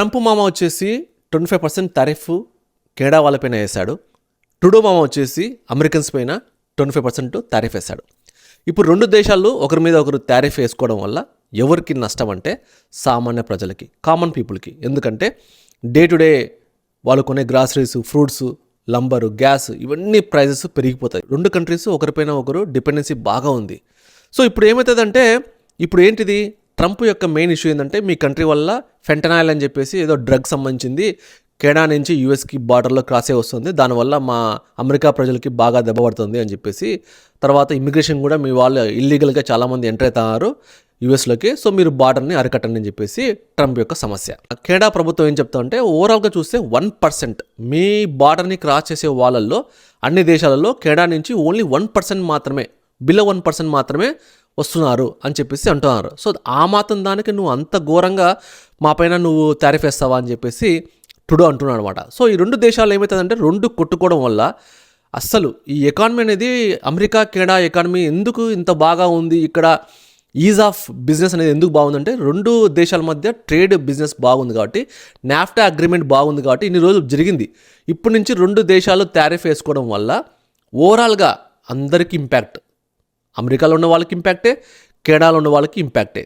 Trump మామ వచ్చేసి 25% tariff Canada వాళ్ళపైన వేశాడు. ట్రూడో మామ వచ్చేసి అమెరికన్స్ పైన 25% టారిఫ్ వేశాడు. ఇప్పుడు రెండు దేశాలు ఒకరి మీద ఒకరు టారిఫ్ వేసుకోవడం వల్ల ఎవరికి నష్టం అంటే సామాన్య ప్రజలకి, కామన్ పీపుల్కి. ఎందుకంటే డే టు డే వాళ్ళు కొనే గ్రాసరీస్, ఫ్రూట్స్, లంబరు, గ్యాస్ ఇవన్నీ ప్రైజెస్ పెరిగిపోతాయి. రెండు కంట్రీస్ ఒకరిపైన ఒకరు డిపెండెన్సీ బాగా ఉంది. సో ఇప్పుడు ఏమవుతుందంటే, ఇప్పుడు ఏంటిది, ట్రంప్ యొక్క మెయిన్ ఇష్యూ ఏంటంటే మీ కంట్రీ వల్ల ఫెంటనాయిల్ అని చెప్పేసి ఏదో డ్రగ్ సంబంధించింది కెనడా నుంచి యూఎస్కి బార్డర్లో క్రాస్ అయ్యి వస్తుంది, దానివల్ల మా అమెరికా ప్రజలకి బాగా దెబ్బపడుతుంది అని చెప్పేసి. తర్వాత ఇమిగ్రేషన్ కూడా మీ వాళ్ళు ఇల్లీగల్గా చాలామంది ఎంటర్ అవుతున్నారు యూఎస్లోకి, సో మీరు బార్డర్ని అరికట్టండి అని చెప్పేసి ట్రంప్ యొక్క సమస్య. కెనడా ప్రభుత్వం ఏం చెప్తా అంటే ఓవరాల్గా చూస్తే 1% మీ బార్డర్ని క్రాస్ చేసే వాళ్ళల్లో అన్ని దేశాలలో కెనడా నుంచి ఓన్లీ 1% మాత్రమే, బిలో 1% మాత్రమే వస్తున్నారు అని చెప్పేసి అంటున్నారు. సో ఆ మాత్రం దానికి నువ్వు అంత ఘోరంగా మా పైన నువ్వు టారిఫ్ వేస్తావా అని చెప్పేసి ట్రూడో అంటున్నాడు అనమాట. సో ఈ రెండు దేశాలు ఏమవుతుందంటే రెండు కొట్టుకోవడం వల్ల అస్సలు ఈ ఎకానమీ అనేది, అమెరికా కెనడా ఎకానమీ ఎందుకు ఇంత బాగా ఉంది, ఇక్కడ ఈజ్ ఆఫ్ బిజినెస్ అనేది ఎందుకు బాగుందంటే రెండు దేశాల మధ్య ట్రేడ్ బిజినెస్ బాగుంది కాబట్టి, నాఫ్టా అగ్రిమెంట్ బాగుంది కాబట్టి ఇన్ని రోజులు జరిగింది. ఇప్పటి నుంచి రెండు దేశాలు టారిఫ్ వేసుకోవడం వల్ల ఓవరాల్గా అందరికీ ఇంపాక్ట్, అమెరికాలో ఉన్న వాళ్ళకి ఇంపాక్టే, కెనడాలో ఉన్న వాళ్ళకి ఇంపాక్టే.